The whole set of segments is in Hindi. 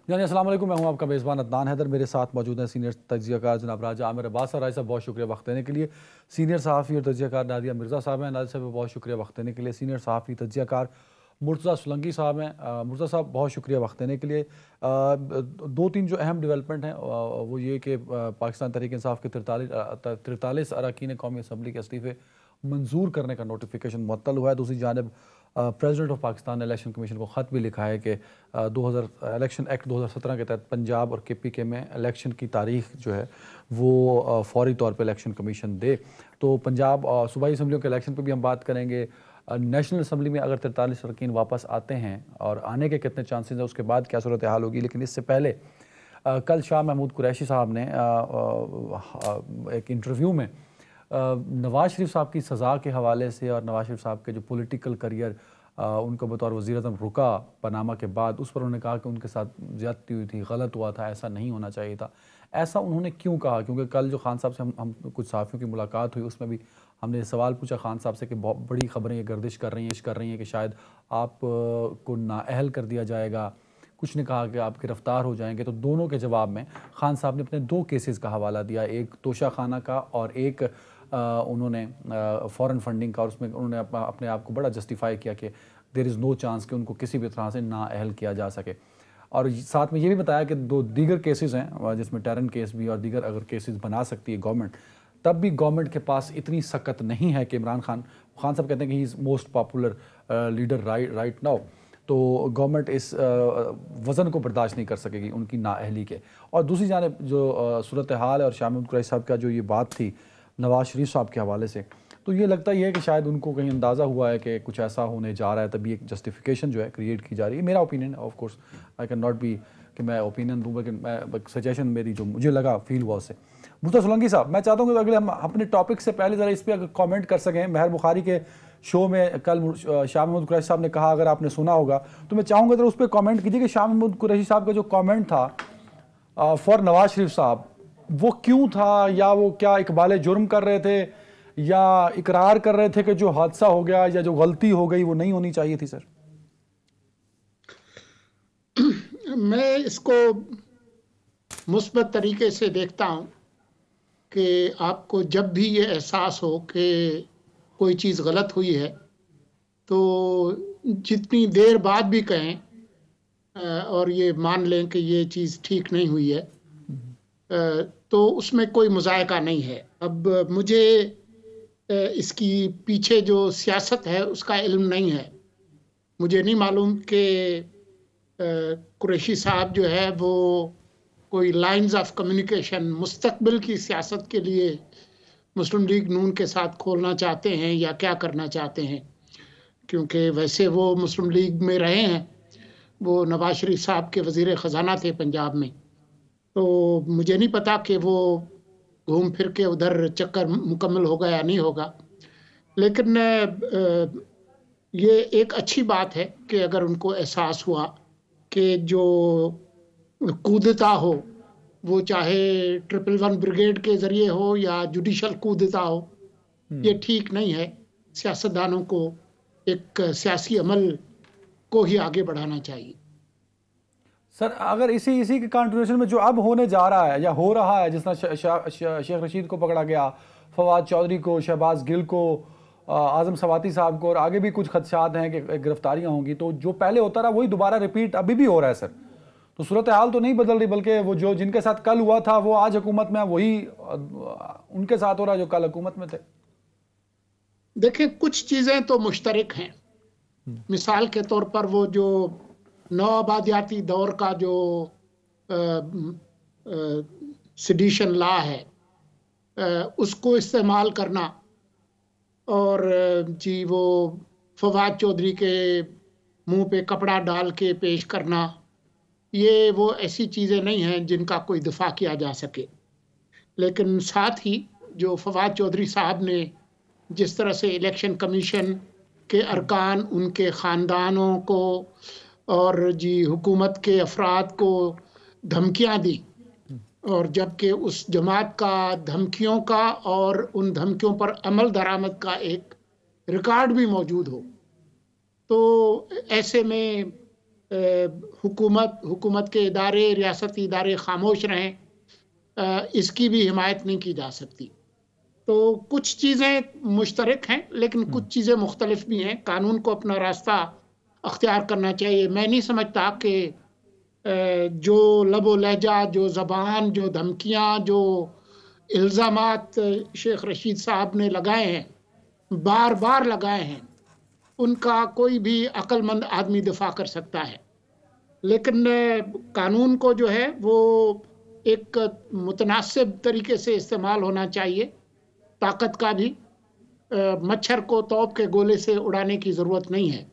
जानी अस्सलाम वालेकुम, मैं हूं आपका मेज़बान अदनान हैदर। मेरे साथ मौजूद हैं सीनियर तज्ज़ियाकार जनाब राजा आमिर अब्बास और राय साहब, बहुत शुक्रिया वक्त देने के लिए। सीनियर सहाफ़ी और तज्ज़ियाकार नादिया मिर्ज़ा साहब हैं, नादिया साहब बहुत शुक्रिया वक्त देने के लिए। सीनियर सहाफ़ी तज्ज़ियाकार मुर्तज़ा सोलंकी साहब हैं, मुर्तज़ा साहब बहुत शुक्रिया वक्त देने के लिए। दो तीन जो अहम डेवलपमेंट हैं वो ये कि पाकिस्तान तहरीक इंसाफ के 43 अरकान कौमी असम्बली के इस्तीफ़े मंजूर करने का नोटिफिकेशन मुअत्तल हुआ है। दूसरी जानब प्रेसिडेंट ऑफ पाकिस्तान ने इलेक्शन कमीशन को ख़त भी लिखा है कि 2000 इलेक्शन एक्ट 2017 के तहत पंजाब और KPK में इलेक्शन की तारीख जो है वो फौरी तौर पे इलेक्शन कमीशन दे। तो पंजाब सूबाई असम्बलियों के इलेक्शन पे भी हम बात करेंगे। नेशनल असम्बली में अगर 43 अरकान वापस आते हैं और आने के कितने चांसेस हैं, उसके बाद क्या सूरत हाल होगी। लेकिन इससे पहले कल शाह महमूद कुरैशी साहब ने एक इंटरव्यू में नवाज़ शरीफ साहब की सज़ा के हवाले से और नवाज़ शरीफ साहब के जो पॉलिटिकल करियर उनको बतौर वज़ीर-ए-आज़म रुका पनामा के बाद, उस पर उन्होंने कहा कि उनके साथ ज़्यादती हुई थी, गलत हुआ था, ऐसा नहीं होना चाहिए था। ऐसा उन्होंने क्यों कहा? क्योंकि कल जो खान साहब से हम कुछ सहाफ़ियों की मुलाकात हुई, उसमें भी हमने सवाल पूछा खान साहब से कि बहुत बड़ी ख़बरें ये गर्दिश कर रही हैं कि शायद आप को नाअहल कर दिया जाएगा, कुछ ने कहा कि आप गिरफ़्तार हो जाएंगे। तो दोनों के जवाब में खान साहब ने अपने 2 केसेस का हवाला दिया, एक तोशा खाना का और एक उन्होंने फ़ॉरेन फंडिंग का, और उसमें उन्होंने अपने आप को बड़ा जस्टिफाई किया कि देयर इज़ नो चांस कि उनको किसी भी तरह से नाअहल किया जा सके। और साथ में ये भी बताया कि 2 दीगर केसेस हैं जिसमें टेरन केस भी और दीगर अगर केसेस बना सकती है गवर्नमेंट, तब भी गवर्नमेंट के पास इतनी सख्त नहीं है कि इमरान खान साहब कहते हैं कि he is most popular leader right now. तो गवर्नमेंट इस वज़न को बर्दाश्त नहीं कर सकेगी उनकी नाअहली के। और दूसरी जानिब जो सूरत हाल है और शाह महमूद कुरैशी साहब का जो ये बात थी नवाज़ शरीफ साहब के हवाले से, तो ये लगता ही है कि शायद उनको कहीं अंदाज़ा हुआ है कि कुछ ऐसा होने जा रहा है, तभी एक जस्टिफिकेशन जो है क्रिएट की जा रही है। मेरा ओपिनियन है, of course I can not be कि मैं ओपिनियन दूँ, लेकिन मैं सजेशन मेरी जो मुझे लगा फील हुआ उससे। मुर्तज़ा सोलंकी साहब, मैं चाहता हूँ कि अगले हम अपने टॉपिक से पहले ज़रा इस पर अगर कॉमेंट कर सकें। महर बुखारी के शो में कल शाह महमूद कुरैशी साहब ने कहा, अगर आपने सुना होगा तो मैं चाहूँगा ज़रा उस पर कॉमेंट कीजिए कि शाह महमूद कुरैशी साहब का जो कॉमेंट था फॉर नवाज शरीफ साहब, वो क्यों था? या वो क्या इकबाल जुर्म कर रहे थे या इकरार कर रहे थे कि जो हादसा हो गया या जो गलती हो गई वो नहीं होनी चाहिए थी? सर, मैं इसको मुस्बत तरीके से देखता हूं कि आपको जब भी ये एहसास हो कि कोई चीज़ गलत हुई है, तो जितनी देर बाद भी कहें और ये मान लें कि ये चीज़ ठीक नहीं हुई है, तो उसमें कोई मुज़ायका नहीं है। अब मुझे इसकी पीछे जो सियासत है उसका इल्म नहीं है। मुझे नहीं मालूम कि कुरैशी साहब जो है वो कोई लाइंस ऑफ कम्युनिकेशन मुस्तकबिल की सियासत के लिए मुस्लिम लीग नून के साथ खोलना चाहते हैं या क्या करना चाहते हैं, क्योंकि वैसे वो मुस्लिम लीग में रहे हैं, वो नवाज शरीफ साहब के वज़ीर ख़जाना थे पंजाब में। तो मुझे नहीं पता कि वो घूम फिर के उधर चक्कर मुकम्मल होगा या नहीं होगा, लेकिन ये एक अच्छी बात है कि अगर उनको एहसास हुआ कि जो कूदता हो वो चाहे 111 ब्रिगेड के ज़रिए हो या जुडिशल कूदता हो, ये ठीक नहीं है। सियासतदानों को एक सियासी अमल को ही आगे बढ़ाना चाहिए। सर अगर इसी के कंटिन्यूएशन में जो अब होने जा रहा है या हो रहा है, जिस तरह शेख रशीद को पकड़ा गया, फवाद चौधरी को, शहबाज गिल को, आजम सवाती साहब को, और आगे भी कुछ खदशात हैं कि गिरफ्तारियां होंगी, तो जो पहले होता रहा वही दोबारा रिपीट अभी भी हो रहा है। सर, तो सूरत हाल तो नहीं बदल रही, बल्कि वो जो जिनके साथ कल हुआ था वो आज हुकूमत में, वही उनके साथ हो रहा जो कल हुकूमत में थे। देखिए, कुछ चीज़ें तो मुश्तरक हैं। मिसाल के तौर पर वो जो नौआबादियाती दौर का जो सेडिशन लॉ है, उसको इस्तेमाल करना, और जी वो फवाद चौधरी के मुंह पे कपड़ा डाल के पेश करना, ये वो ऐसी चीज़ें नहीं हैं जिनका कोई दिफा किया जा सके। लेकिन साथ ही जो फवाद चौधरी साहब ने जिस तरह से इलेक्शन कमीशन के अरकान, उनके ख़ानदानों को और जी हुकूमत के अफराद को धमकियां दी, और जबकि उस जमात का धमकियों का और उन धमकियों पर अमल दरामद का एक रिकॉर्ड भी मौजूद हो, तो ऐसे में हुकूमत के इदारे, रियासती इदारे खामोश रहें, इसकी भी हिमायत नहीं की जा सकती। तो कुछ चीज़ें मुश्तरक हैं, लेकिन कुछ चीज़ें मुख्तलिफ भी हैं। कानून को अपना रास्ता अख्तियार करना चाहिए। मैं नहीं समझता कि जो लबो लहजा, जो ज़बान, जो धमकियाँ, जो इल्ज़ामात शेख रशीद साहब ने लगाए हैं, बार बार लगाए हैं, उनका कोई भी अक्लमंद आदमी दिफा कर सकता है। लेकिन कानून को जो है वो एक मुतनासिब तरीके से इस्तेमाल होना चाहिए। ताकत का भी मच्छर को तौब के गोले से उड़ाने की ज़रूरत नहीं है।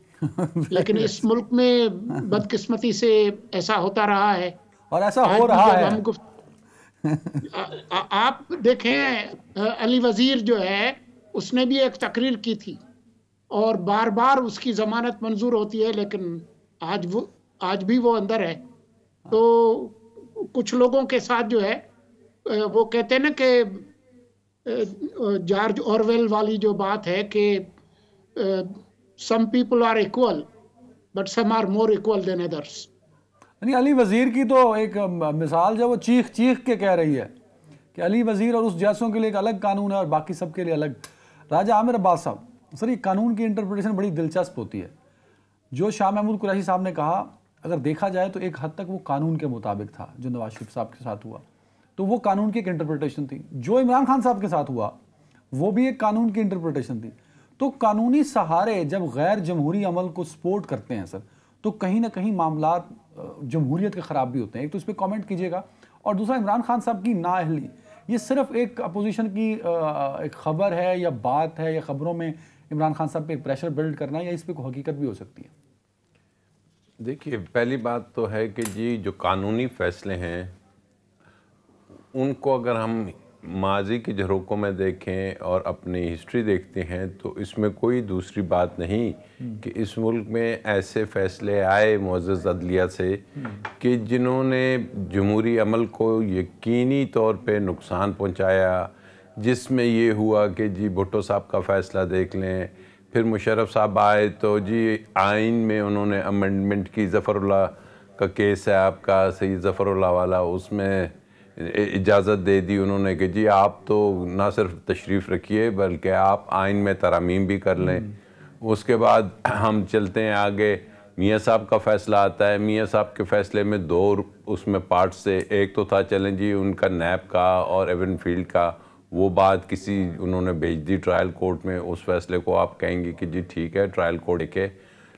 लेकिन इस मुल्क में बदकिस्मती से ऐसा होता रहा है। और ऐसा आज हो भी रहा जब है। हम आप देखें, अली वजीर जो है उसने भी एक तकरीर की थी और बार बार उसकी जमानत मंजूर होती है, लेकिन आज भी वो अंदर है। तो कुछ लोगों के साथ जो है वो कहते हैं ना कि जॉर्ज ऑरवेल वाली जो बात है कि some people are equal but some are more equal than others. यानी अली वजीर की तो एक मिसाल जो वो चीख चीख के कह रही है कि अली वजीर और उस जैसों के लिए एक अलग कानून है और बाकी सबके लिए अलग। राजा आमिर अब्बास साहब, सर ये कानून की इंटरप्रिटेशन बड़ी दिलचस्प होती है। जो शाह महमूद कुरैशी साहब ने कहा, अगर देखा जाए तो एक हद तक वो कानून के मुताबिक था। जो नवाज शरीफ साहब के साथ हुआ तो वो कानून की एक इंटरप्रिटेशन थी। जो इमरान खान साहब के साथ हुआ वो भी एक कानून की इंटरप्रिटेशन थी। तो कानूनी सहारे जब गैर जमहूरी अमल को सपोर्ट करते हैं सर, तो कहीं ना कहीं मामलात जमहूरियत के ख़राब भी होते हैं। एक तो इस पर कॉमेंट कीजिएगा, और दूसरा इमरान खान साहब की नाअहली, ये सिर्फ एक अपोजिशन की एक खबर है या बात है, या खबरों में इमरान खान साहब पे एक प्रेशर बिल्ड करना है, या इस पर कोई हकीकत भी हो सकती है? देखिए, पहली बात तो है कि जी जो कानूनी फैसले हैं उनको अगर हम माजी के झरोकों में देखें और अपनी हिस्ट्री देखते हैं तो इसमें कोई दूसरी बात नहीं कि इस मुल्क में ऐसे फैसले आए मुअज़्ज़ज़ अदलिया से कि जिन्होंने जमहूरी अमल को यकीनी तौर पे नुकसान पहुंचाया, जिसमें ये हुआ कि जी भुट्टो साहब का फ़ैसला देख लें, फिर मुशर्रफ साहब आए तो जी आइन में उन्होंने अमेंडमेंट की, ज़फ़रुल्लाह का केस है आपका, सईद ज़फ़रुल्लाह वाला, उसमें इजाज़त दे दी उन्होंने कि जी आप तो ना सिर्फ तशरीफ़ रखिए बल्कि आप आइन में तरमीम भी कर लें। उसके बाद हम चलते हैं आगे, मियाँ साहब का फ़ैसला आता है। मियाँ साहब के फ़ैसले में दो उसमें पार्ट्स से, एक तो था चलें जी उनका नैब का और एवनफील्ड का, वो बात किसी उन्होंने भेज दी ट्रायल कोर्ट में, उस फैसले को आप कहेंगे कि जी ठीक है ट्रायल कोर्ट के।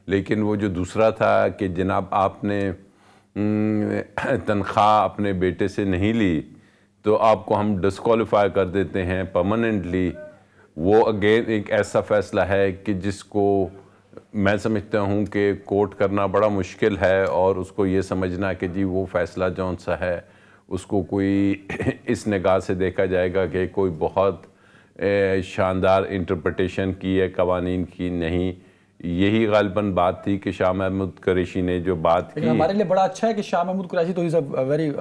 लेकिन वो जो दूसरा था कि जनाब आपने तनख्वाह अपने बेटे से नहीं ली तो आपको हम डिस्क्वालीफाई कर देते हैं परमानेंटली, वो अगेन एक ऐसा फ़ैसला है कि जिसको मैं समझता हूँ कि कोर्ट करना बड़ा मुश्किल है, और उसको ये समझना कि जी वो फ़ैसला जौन सा है उसको कोई इस निगाह से देखा जाएगा कि कोई बहुत शानदार इंटरप्रिटेशन की है कवानीन की, नहीं। यही गालिबन बात थी कि शाह महमूद कुरैशी ने जो बात की। हमारे लिए बड़ा अच्छा है कि शाह महमूद कुरैशी तो is a very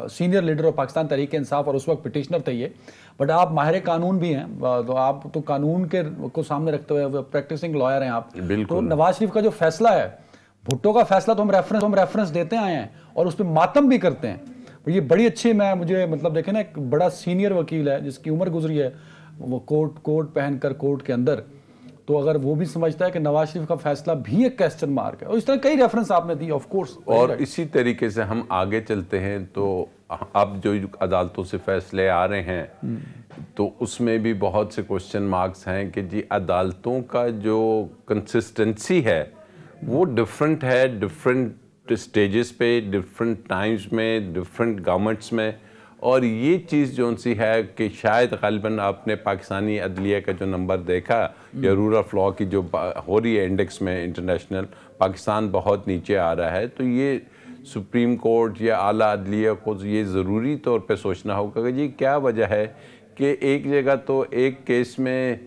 senior leader of Pakistan Tehreek Insaf, और उस वक्त पिटिशनर थे ये, बट आप माहिर कानून भी हैं, तो आप तो कानून के को सामने रखते हुए प्रैक्टिसिंग लॉयर हैं आप। तो नवाज शरीफ का जो फैसला है, भुट्टो का फैसला तो हम रेफरेंस देते आए हैं और उस पर मातम भी करते हैं। ये बड़ी अच्छी, मुझे मतलब देखें ना, एक बड़ा सीनियर वकील है जिसकी उम्र गुजरी है, वो कोट पहनकर कोर्ट के अंदर, तो अगर वो भी समझता है कि नवाज शरीफ का फैसला भी एक क्वेश्चन मार्क है, और इस तरह कई रेफरेंस आपने दी ऑफ कोर्स। और इसी तरीके से हम आगे चलते हैं तो अब जो अदालतों से फैसले आ रहे हैं तो उसमें भी बहुत से क्वेश्चन मार्क्स हैं कि जी अदालतों का जो कंसिस्टेंसी है वो डिफरेंट है, डिफरेंट स्टेजेस पे, डिफरेंट टाइम्स में, डिफरेंट गवर्नमेंट्स में। और ये चीज़ जो सी है कि शायद गालिबन आपने पाकिस्तानी अदलिया का जो नंबर देखा या रूल ऑफ लॉ की जो हो रही है इंडेक्स में इंटरनेशनल, पाकिस्तान बहुत नीचे आ रहा है। तो ये सुप्रीम कोर्ट या आला अदलिया को ये ज़रूरी तौर पे सोचना होगा कि जी क्या वजह है कि एक जगह तो एक केस में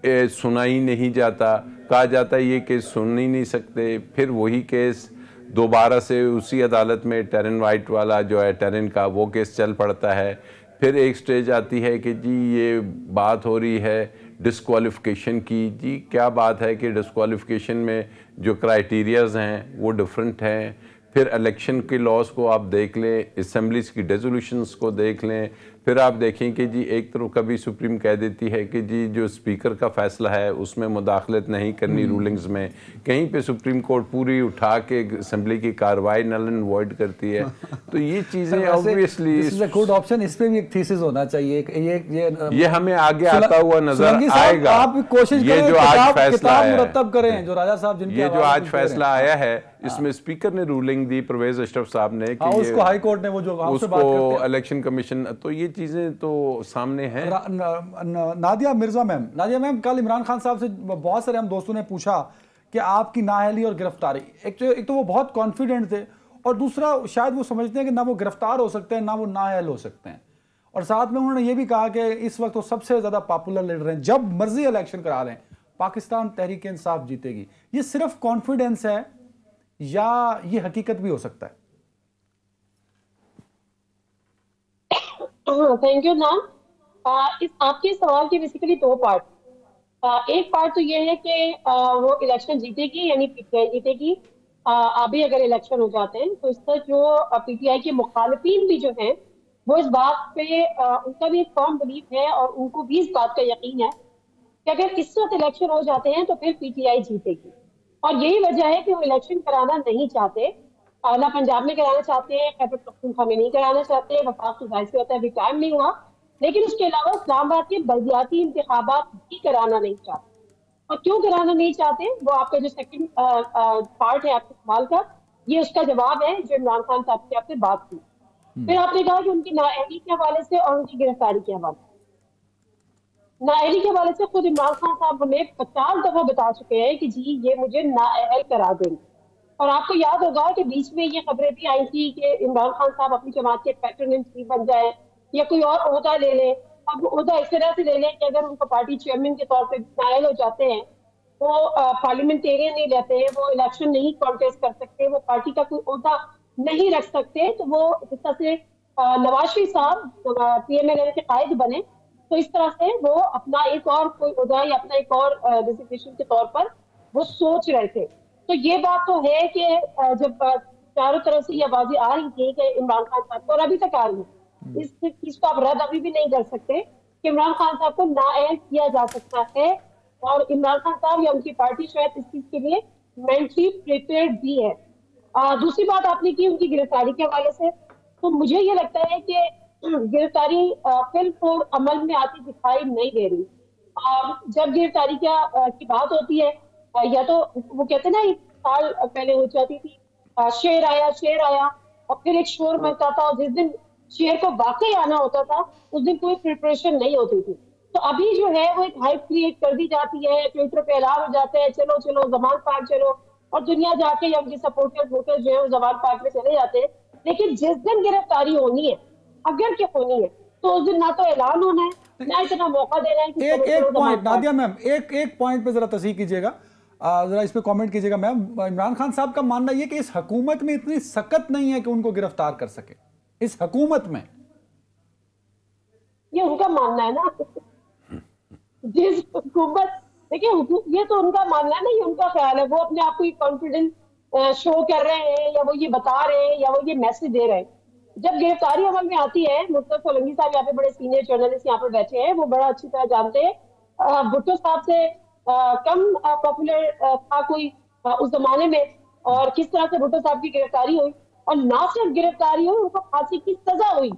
सुना ही नहीं जाता, कहा जाता है ये केस सुन ही नहीं सकते, फिर वही केस दोबारा से उसी अदालत में टेरन वाइट वाला जो है टेरन का वो केस चल पड़ता है। फिर एक स्टेज आती है कि जी ये बात हो रही है डिस्क्वालिफिकेशन की। जी क्या बात है कि डिस्क्वालिफिकेशन में जो क्राइटेरियाज हैं वो डिफरेंट हैं। फिर इलेक्शन के लॉज को आप देख लें, असेंबलीज की रेजोल्यूशंस को देख लें, फिर आप देखें कि जी एक तरफ कभी सुप्रीम कह देती है कि जी जो स्पीकर का फैसला है उसमें मुदाखलत नहीं करनी रूलिंग्स में, कहीं पे सुप्रीम कोर्ट पूरी उठा के असेंबली की कार्रवाई नल एंड वॉइड करती है। तो ये चीज़ें ऑब्वियसली गुड ऑप्शन, इस पे भी एक थीसिस होना चाहिए। ये हमें आगे आता हुआ नजर आएगा। आप कोशिश ये जो आज फैसला आया मुरतब करें, जो राजा साहब जिनके ये जो आज फैसला आया है इसमें स्पीकर ने रूलिंग दी, परवेज अशरफ साहब ने, कि उसको हाई कोर्ट ने वो जो उसको इलेक्शन कमीशन, तो ये चीजें तो सामने हैं। नादिया मिर्जा मैम, कल इमरान खान साहब से बहुत सारे हम दोस्तों ने पूछा कि आपकी नाअहली और गिरफ्तारी, एक तो वो बहुत कॉन्फिडेंट थे, और दूसरा शायद वो समझते हैं कि ना वो गिरफ्तार हो सकते हैं ना वो नाअहल हो सकते हैं। और साथ में उन्होंने ये भी कहा कि इस वक्त वो सबसे ज्यादा पॉपुलर लीडर हैं, जब मर्जी इलेक्शन करा लें पाकिस्तान तहरीक इंसाफ जीतेगी। ये सिर्फ कॉन्फिडेंस है या ये हकीकत भी हो सकता है? थैंक यू नाम। इस आपके सवाल के बेसिकली दो पार्ट। एक पार्ट तो ये है कि वो इलेक्शन जीतेगी यानी पीटीआई जीतेगी। अभी अगर इलेक्शन हो जाते हैं तो इसका जो पीटीआई के मुखालिफिन भी जो हैं वो इस बात पे उनका भी एक फर्म बिलीफ है और उनको भी इस बात का यकीन है कि अगर इस वक्त इलेक्शन हो जाते हैं तो फिर पीटीआई जीतेगी। और यही वजह है कि वो इलेक्शन कराना नहीं चाहते, ना पंजाब में कराना चाहते हैं, खैबर पख्तूनख्वा में नहीं कराना चाहते। वफाक तो जाहिर सी होता है अभी टाइम नहीं हुआ, लेकिन उसके अलावा इस्लामाबाद के बल्दियाती इंतखाबात भी कराना नहीं चाहते। और क्यों कराना नहीं चाहते, वो आपका जो सेकंड पार्ट है आपके सवाल का, ये उसका जवाब है जो इमरान खान साहब से आपसे बात की। फिर आपने कहा कि उनकी नाअहली के हवाले से और उनकी गिरफ्तारी के हवाले से। नाअहली के हवाले से खुद इमरान खान साहब हमें 50 दफा बता चुके हैं कि जी ये मुझे नाअहल करा देंगे। और आपको याद होगा कि बीच में ये खबरें भी आई थी कि इमरान खान साहब अपनी जमात के पैटर्न इन चीफ बन जाए या कोई और ओहदा ले लें। अब ओहदा इस तरह से ले लें कि अगर उनको पार्टी चेयरमैन के तौर पर नाअहल हो जाते हैं, वो पार्लियामेंटेरियन नहीं रहते हैं, वो इलेक्शन नहीं कॉन्टेस्ट कर सकते, वो पार्टी का कोई ओहदा नहीं रख सकते, तो वो जिस तरह से नवाज शरीफ साहब PMLN के कायद बने, तो इस तरह से वो अपना एक और कोई ओहदा या अपना एक और डेजिग्नेशन के तौर पर वो सोच रहे थे। तो ये बात तो है कि जब चारों तरफ से ये आवाजें आ रही थी कि इमरान खान साहब को, और अभी तक आ रही है, इस चीज को आप रद्द अभी भी नहीं कर सकते कि इमरान खान साहब को नाअहल किया जा सकता है। और इमरान खान साहब या उनकी पार्टी शायद इस चीज के लिए मेंटली प्रिपेयर्ड भी है। दूसरी बात आपने की उनकी गिरफ्तारी के हवाले से, तो मुझे ये लगता है कि गिरफ्तारी फिलहाल अमल में आती दिखाई नहीं दे रही। जब गिरफ्तारी की बात होती है, या तो वो कहते हैं ना, एक साल पहले हो जाती थी शेर आया और फिर एक शोर मचता था, और जिस दिन शेर को वाकई आना होता था उस दिन कोई प्रिपरेशन नहीं होती थी। तो अभी जो है वो एक हाइप क्रिएट कर दी जाती है, ट्विटर पे ऐलान हो जाता है चलो चलो जमान पार्क चलो, और दुनिया जाके या उनके सपोर्टर्स वोटर्स जो है वो जमान पार्क में चले जाते हैं। लेकिन जिस दिन गिरफ्तारी होनी है, अगर क्या होनी है, तो उस दिन ना तो ऐलान होना है ना इतना मौका देना है कि एक पॉइंट नादिया मैम, एक पॉइंट पे जरा तस्हीह कीजिएगा, जरा इस पे कमेंट कीजिएगा मैम। इमरान खान साहब का मानना यह कि इस हुकूमत में इतनी सख्त नहीं है कि उनको गिरफ्तार कर सके। इस हुकूमत में ये उनका मानना है ना, जिस हुकूमत, देखिए ये तो उनका मानना है ना, ये उनका ख्याल है। वो अपने आप को कॉन्फिडेंस शो कर रहे हैं, या वो ये बता रहे हैं, या वो ये मैसेज दे रहे हैं। जब गिरफ्तारी अमल में आती है, मुस्तफा सोलंकी साहब यहाँ पे बड़े सीनियर जर्नलिस्ट यहाँ पे बैठे हैं, वो बड़ा अच्छी तरह जानते हैं भुट्टो साहब से कम पॉपुलर था कोई उस जमाने में, और किस तरह से भुट्टो साहब की गिरफ्तारी हुई, और ना सिर्फ गिरफ्तारी हुई, उनको फांसी की सजा हुई।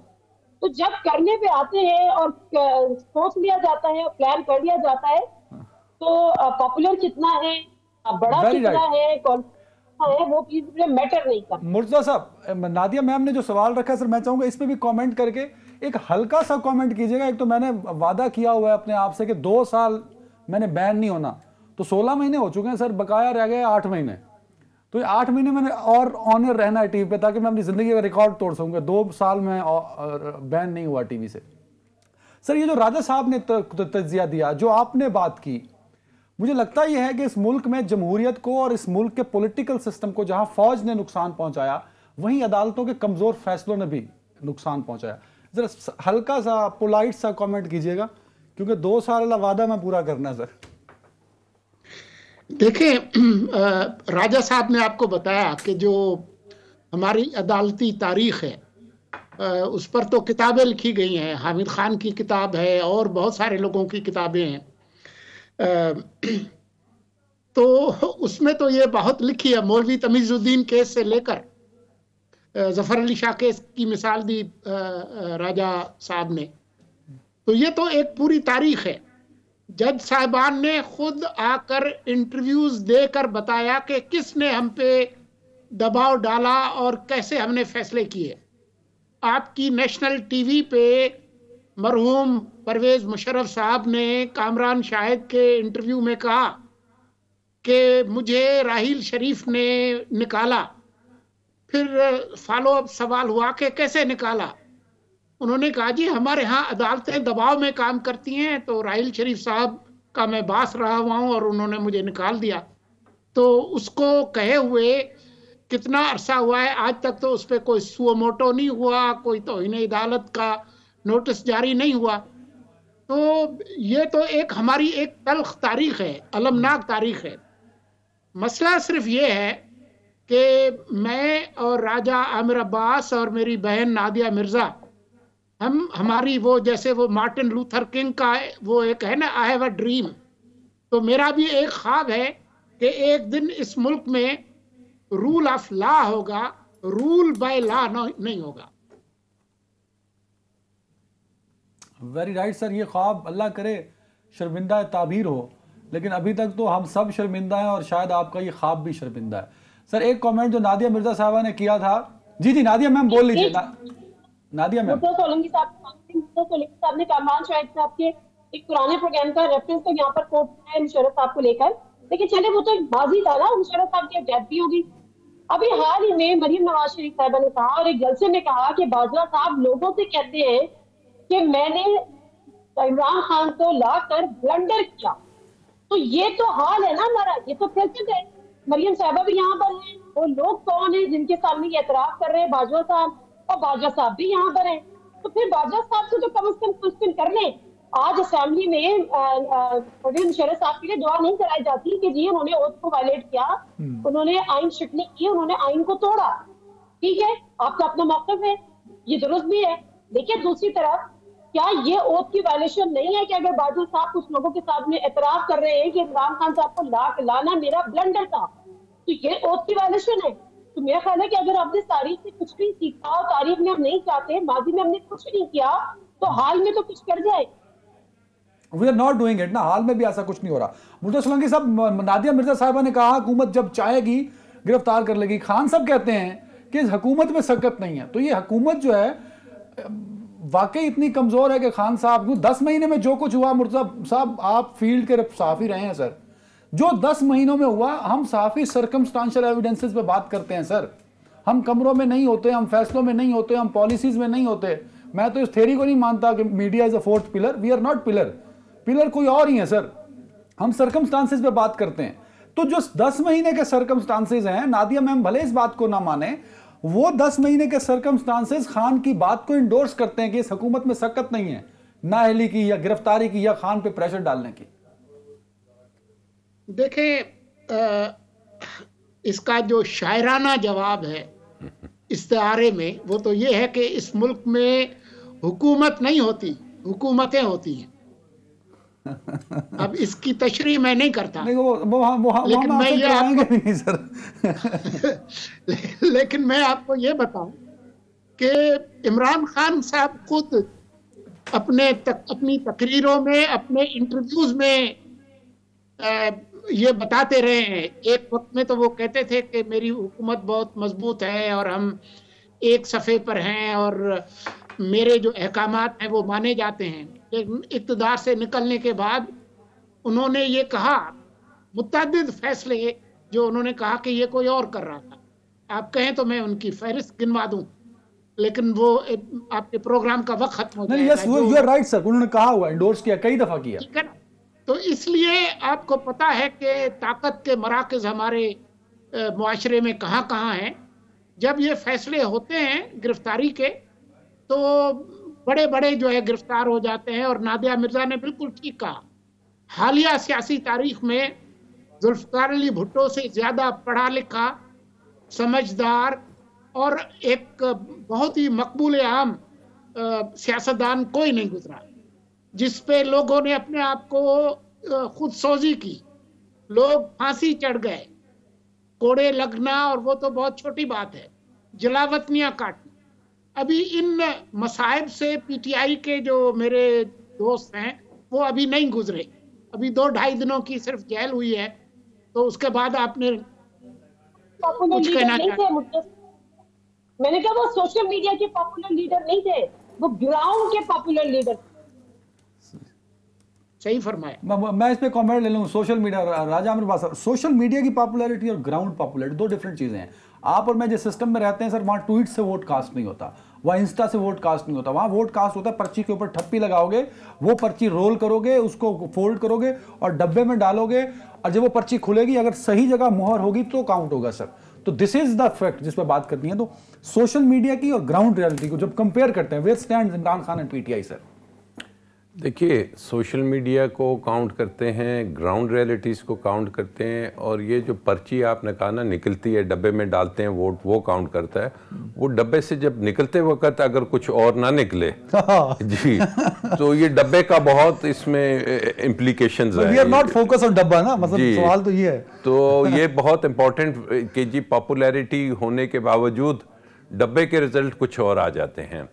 तो जब करने पे आते हैं और सोच लिया जाता है और प्लान कर लिया जाता है, तो पॉपुलर कितना है, बड़ा कितना है, कौन है, वो चीज मैटर नहीं करता। मुर्तजा साहब, नादिया मैम ने जो सवाल रखा है सर, मैं चाहूंगा इस पे भी कमेंट करके एक हल्का सा कमेंट कीजिएगा। एक तो मैंने वादा किया हुआ है अपने आप से कि 2 साल मैंने बैन नहीं होना, तो 16 महीने हो चुके हैं सर, बकाया रह गए 8 महीने। तो ये 8 महीने मैंने और ऑनर रहना है टीवी पे, ताकि मैं अपनी जिंदगी का रिकॉर्ड तोड़ सकूंगा। 2 साल में बैन नहीं हुआ टीवी से। सर ये जो राजा साहब ने तज्जिया दिया, जो आपने बात की, मुझे लगता यह है कि इस मुल्क में जमहूरियत को और इस मुल्क के पॉलिटिकल सिस्टम को जहां फौज ने नुकसान पहुंचाया, वहीं अदालतों के कमजोर फैसलों ने भी नुकसान पहुंचाया। जरा हल्का सा पोलाइट सा कमेंट कीजिएगा क्योंकि 2 साल वाला वादा मैं पूरा करना है सर। देखिए, राजा साहब ने आपको बताया कि जो हमारी अदालती तारीख है उस पर तो किताबें लिखी गई हैं, हामिद खान की किताब है और बहुत सारे लोगों की किताबें हैं। तो उसमें तो ये बहुत लिखी है, मौलवी तमीजुद्दीन केस से लेकर जफर अली शाह केस की मिसाल दी राजा साहब ने। तो ये तो एक पूरी तारीख है। जज साहिबान ने खुद आकर इंटरव्यूज देकर बताया कि किसने हम पे दबाव डाला और कैसे हमने फैसले किए। आपकी नेशनल टीवी पे मरहूम परवेज मुशर्रफ साहब ने कामरान शाहिद के इंटरव्यू में कहा कि मुझे राहील शरीफ ने निकाला। फिर फॉलो अप सवाल हुआ कि कैसे निकाला। उन्होंने कहा जी हमारे यहाँ अदालतें दबाव में काम करती हैं, तो राहील शरीफ साहब का मैं बास रहा हुआ हूँ और उन्होंने मुझे निकाल दिया। तो उसको कहे हुए कितना अरसा हुआ है, आज तक तो उस पर कोई सुओ मोटो नहीं हुआ, कोई तौहीन अदालत का नोटिस जारी नहीं हुआ। तो ये तो एक हमारी एक तल्ख तारीख है, अलमनाक तारीख है। मसला सिर्फ ये है कि मैं और राजा आमिर अब्बास और मेरी बहन नादिया मिर्ज़ा, हमारी वो जैसे वो मार्टिन लूथर किंग का वो एक है ना, आई हैव अ ड्रीम, तो मेरा भी एक ख्वाब है कि एक दिन इस मुल्क में रूल ऑफ लॉ होगा, रूल बाय लॉ नहीं होगा। वेरी राइट सर, ये ख्वाब अल्लाह करे शर्मिंदा ताबीर हो, लेकिन अभी तक तो हम सब शर्मिंदा हैं और शायद आपका ये ख्वाब भी शर्मिंदा है। सर एक कमेंट जो नादिया मिर्जा साहबा ने किया था, जी जी नादिया मैम बोल लीजिए। नादिया मैम, सोलंकी साहब ने कामरान शाहिद साहब के एक पुराने प्रोग्राम का रेफरेंस तो यहाँ पर कोट किया है मुशर्रफ साहब को लेकर, लेकिन चले वो तो एक बाजी था ना, मुशर्रफ साहब की डेथ भी होगी। अभी हाल ही में मरियम नवाज शरीफ साहबा ने कहा और एक जलसे में कहा कि बाजवा साहब लोगों से कहते हैं कि मैंने इमरान खान को लाकर ब्लंडर किया। तो ये तो हाल है ना हमारा, ये तो फैसला है। मरियम साहबा भी यहाँ पर है, वो लोग कौन है जिनके सामने ये एतराफ कर रहे हैं बाजवा साहब, और बाजवा साहब भी यहाँ पर हैं। तो फिर बाजवा साहब से तो कम से कम क्वेश्चन कर लें। आज असेंबली में परवेज मुशर्रफ साहब के लिए दुआ नहीं कराई जाती कि जी उन्होंने ओथ को वायलेट किया, उन्होंने आइन शिकनी की, उन्होंने आइन को तोड़ा। ठीक है, आपका अपना मौक़िफ़ है, ये दुरुस्त भी है। लेकिन दूसरी तरफ क्या ये ओथ की वायलेशन नहीं है कि अगर बाजवा साहब कुछ लोगों के सामने एतराफ कर रहे हैं कि इमरान खान साहब को लाना मेरा ब्लंडर था, तो ये ओथ की वायलेशन है। तो मेरा ख्याल है कि अगर आपने तारीख से कुछ नहीं सीखा और तारीख में हम नहीं चाहते, माजी में हमने कुछ नहीं किया, तो हाल में तो कुछ कर जाए। We are not doing it ना, हाल में भी ऐसा कुछ नहीं हो रहा। मुर्तज़ा सोलंकी साहब, नादिया मिर्जा साहिबा ने कहा हुकूमत जब चाहेगी गिरफ्तार कर लेगी। खान साहब कहते हैं कि हुकूमत में सकत नहीं है। तो ये हुकूमत जो है वाकई इतनी कमजोर है कि खान साहब को 10 महीने में जो कुछ हुआ, मुर्तज़ा साहब आप फील्ड के सहाफ़ी रहे हैं सर, जो 10 महीनों में हुआ, हम सहाफ़ी सर्कमस्टांशियल एविडेंसेस पे बात करते हैं सर। हम कमरों में नहीं होते, हम फैसलों में नहीं होते, हम पॉलिसीज में नहीं होते। मैं तो इस थ्योरी को नहीं मानता कि media is a fourth pillar. We are not pillar, pillar कोई और ही है सर। हम सर्कमस्टांसेस पे बात करते हैं। तो जो 10 महीने के सर्कमस्टांसेस हैं, नादिया मैम भले इस बात को ना माने, वो 10 महीने के सर्कमस्टांसेस खान की बात को इंडोर्स करते हैं कि इस हुकूमत में सकत नहीं है नाअहली की या गिरफ्तारी की या खान पे प्रेशर डालने की। देखें, इसका जो शायराना जवाब है इस्तिआरे में, वो तो ये है कि इस मुल्क में हुकूमत नहीं होती, हुकूमतें होती हैं। अब इसकी तशरीह मैं नहीं करता, लेकिन मैं ये आपको नहीं सर लेकिन मैं आपको ये बताऊं कि इमरान खान साहब खुद अपनी तकरीरों में, अपने इंटरव्यूज में ये बताते रहे हैं। एक वक्त में तो वो कहते थे कि मेरी हुकूमत बहुत मजबूत है और हम एक सफ़े पर हैं और मेरे जो अहकामात हैं वो माने जाते हैं। लेकिन इक़्तिदार से निकलने के बाद उन्होंने ये कहा, मुतअद्दिद फैसले जो उन्होंने कहा कि ये कोई और कर रहा था। आप कहें तो मैं उनकी फहरिस्त गिनवा दूं, लेकिन वो आपके प्रोग्राम का वक्त खत्म हो जाएगा। Yes, you are right sir, उन्होंने कहा हुआ, इंडोर्स किया, कई दफा किया। ठीक है ना? तो इसलिए आपको पता है कि ताकत के मराकज़ हमारे मुआशरे में कहाँ कहाँ हैं। जब ये फैसले होते हैं गिरफ्तारी के, तो बड़े बड़े जो है गिरफ्तार हो जाते हैं। और नादिया मिर्जा ने बिल्कुल ठीक कहा, हालिया सियासी तारीख में जुल्फकार अली भुट्टो से ज्यादा पढ़ा लिखा, समझदार और एक बहुत ही मकबूल आम सियासतदान कोई नहीं गुजरा, जिस पे लोगों ने अपने आप को खुद सोजी की। लोग फांसी चढ़ गए, कोड़े लगना और वो तो बहुत छोटी बात है, जलावतनियां काटना। अभी इन मसाइब से पीटीआई के जो मेरे दोस्त हैं वो अभी नहीं गुजरे। अभी 2-2.5 दिनों की सिर्फ जेल हुई है, तो उसके बाद आपने पॉपुलर कुछ लीडर कहना नहीं चाहते? थे मुझे। मैंने कहा वो सोशल मीडिया के पॉपुलर लीडर नहीं थे, वो ग्राउंड के पॉपुलर लीडर। सही फरमाया। मैं इस पे कमेंट ले लूँ। सोशल मीडिया, राजा आमिर बासा, सोशल मीडिया की पॉपुलैरिटी और ग्राउंड पॉपुलैरिटी दो डिफरेंट चीज़ें हैं। आप और मैं जिस सिस्टम में रहते हैं सर, वहाँ ट्वीट से वोट कास्ट नहीं होता, वहाँ इंस्टा से वोट कास्ट नहीं होता। वहाँ वोट कास्ट होता है, पर्ची के ऊपर ठप्पी लगाओगे, वो पर्ची रोल करोगे, उसको फोल्ड करोगे और डब्बे में डालोगे, और जब वो पर्ची खुलेगी अगर सही जगह मुहर होगी तो काउंट होगा सर। तो दिस इज द फैक्ट जिस पर बात करनी है। तो सोशल मीडिया की और ग्राउंड रियलिटी को जब कंपेयर करते हैं, where stands Imran Khan and PTI sir? देखिए, सोशल मीडिया को काउंट करते हैं, ग्राउंड रियलिटीज़ को काउंट करते हैं, और ये जो पर्ची आपने कहा ना निकलती है डब्बे में डालते हैं वोट, वो काउंट करता है। वो डब्बे से जब निकलते वक्त अगर कुछ और ना निकले जी, तो ये डब्बे का बहुत इसमें इम्प्लीकेशंस है। We are not focus on डब्बा ना, मतलब सवाल तो ये है। तो ये बहुत इंपॉर्टेंट कि जी पॉपुलैरिटी होने के बावजूद डब्बे के रिजल्ट कुछ और आ जाते हैं।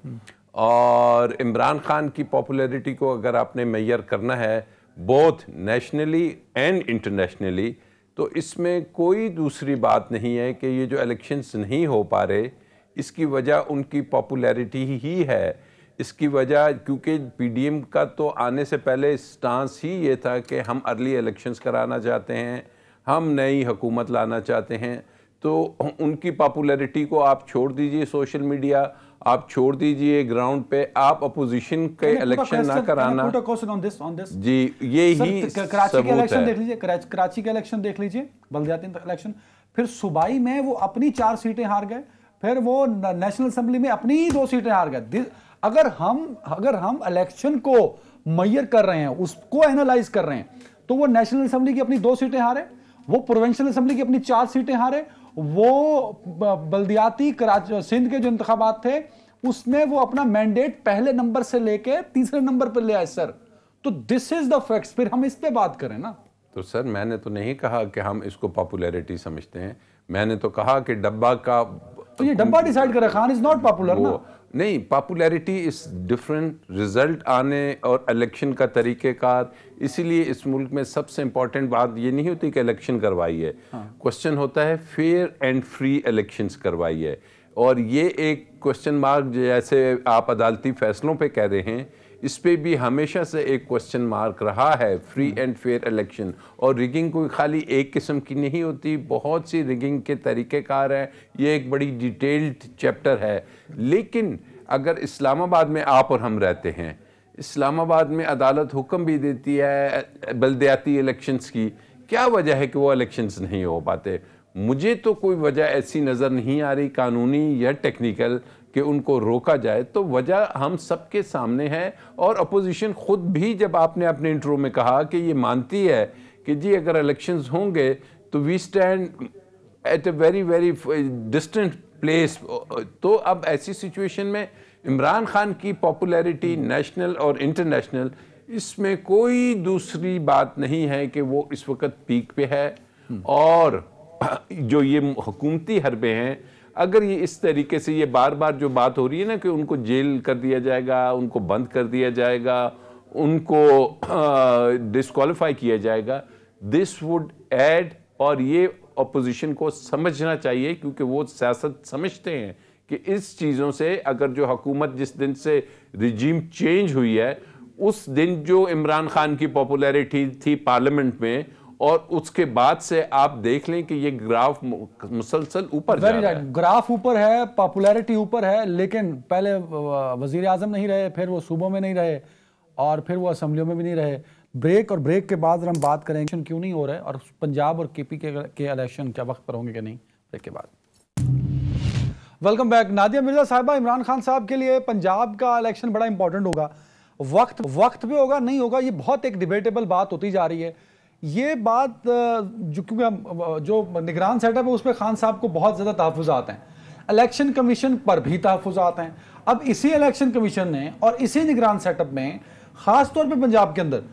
और इमरान खान की पॉपुलैरिटी को अगर आपने मेजर करना है बोथ नेशनली एंड इंटरनेशनली, तो इसमें कोई दूसरी बात नहीं है कि ये जो इलेक्शंस नहीं हो पा रहे, इसकी वजह उनकी पॉपुलैरिटी ही है। इसकी वजह क्योंकि पीडीएम का तो आने से पहले स्टांस ही ये था कि हम अर्ली इलेक्शंस कराना चाहते हैं, हम नई हुकूमत लाना चाहते हैं। तो उनकी पॉपुलैरिटी को आप छोड़ दीजिए सोशल मीडिया, आप छोड़ दीजिए ग्राउंड पे, आप अपोजिशन के इलेक्शन ना कराना जी, ये ही कराची के इलेक्शन देख लीजिए, कराची के इलेक्शन देख लीजिए, बल्दियाती इलेक्शन, फिर सूबाई में वो अपनी 4 सीटें हार गए, फिर वो नेशनल असेंबली में अपनी 2 सीटें हार गए। अगर हम इलेक्शन को मेजर कर रहे हैं, उसको एनालाइज कर रहे हैं, तो वो नेशनल असेंबली की अपनी 2 सीटें हारे, वो प्रोविंशियल असेंबली की अपनी 4 सीटें हारे, वो बल्दियाती सिंध के जो इंतखाबात थे उसमें वो अपना मैंडेट पहले नंबर से लेके तीसरे नंबर पर ले आए सर। तो दिस इज द फैक्ट्स। फिर हम इस पे बात करें ना, तो सर मैंने तो नहीं कहा कि हम इसको पॉपुलैरिटी समझते हैं, मैंने तो कहा कि डब्बा का, तो ये डब्बा डिसाइड करे, खान इज नॉट पॉपुलर ना। नहीं, पॉपुलैरिटी इज डिफरेंट, रिजल्ट आने और इलेक्शन का तरीक़ेकार। इसीलिए इस मुल्क में सबसे इंपॉर्टेंट बात ये नहीं होती कि इलेक्शन करवाई है, क्वेश्चन होता है फेयर एंड फ्री इलेक्शंस करवाई है। और ये एक क्वेश्चन मार्क जैसे आप अदालती फैसलों पे कह रहे हैं, इस पे भी हमेशा से एक क्वेश्चन मार्क रहा है, फ्री एंड फेयर इलेक्शन। और रिगिंग कोई खाली एक किस्म की नहीं होती, बहुत सी रिगिंग के तरीक़ेकार हैं, ये एक बड़ी डिटेल्ड चैप्टर है। लेकिन अगर इस्लामाबाद में आप और हम रहते हैं, इस्लामाबाद में अदालत हुक्म भी देती है बल्दियाती इलेक्शंस की, क्या वजह है कि वो इलेक्शंस नहीं हो पाते? मुझे तो कोई वजह ऐसी नज़र नहीं आ रही कानूनी या टेक्निकल कि उनको रोका जाए। तो वजह हम सबके सामने है, और अपोजिशन खुद भी, जब आपने अपने इंट्रो में कहा कि ये मानती है कि जी अगर इलेक्शंस होंगे तो we stand at a very very distant place. तो अब ऐसी सिचुएशन में इमरान खान की पॉपुलैरिटी नेशनल और इंटरनेशनल, इसमें कोई दूसरी बात नहीं है कि वो इस वक्त पीक पे है। और जो ये हुकूमती हरबे हैं, अगर ये इस तरीके से, ये बार बार जो बात हो रही है ना कि उनको जेल कर दिया जाएगा, उनको बंद कर दिया जाएगा, उनको डिस्क्वालीफाई किया जाएगा, दिस वुड ऐड, और ये अपोजिशन को समझना चाहिए क्योंकि वो सियासत समझते हैं कि इस चीज़ों से, अगर जो हुकूमत जिस दिन से रिजीम चेंज हुई है, उस दिन जो इमरान खान की पॉपुलैरिटी थी पार्लियामेंट में, और उसके बाद से आप देख लें कि ये ग्राफ मुसलसल ऊपर जा रहा है। ग्राफ ऊपर है, पॉपुलैरिटी ऊपर है, लेकिन पहले वजीर आजम नहीं रहे, फिर वो सूबों में नहीं रहे, और फिर वो असम्बलियों में भी नहीं रहे। ब्रेक के बाद हम बात करेंगे क्यों नहीं हो रहे, और पंजाब और केपी के इलेक्शन क्या वक्त पर होंगे कि नहीं, ब्रेक के बाद। Welcome back. नादिया मिर्जा साहिबा, इमरान खान साहब के लिए पंजाब का इलेक्शन बड़ा इंपॉर्टेंट होगा, वक्त पे होगा नहीं होगा, ये बहुत एक डिबेटेबल बात होती जा रही है। ये बात जो क्योंकि हम जो निगरान सेटअप है उस पर खान साहब को बहुत ज़्यादा तहफ़्फ़ुज़ात हैं, इलेक्शन कमीशन पर भी तहफ़्फ़ुज़ात हैं। अब इसी इलेक्शन कमीशन ने और इसी निगरान सेटअप में ख़ास तौर पर पंजाब के अंदर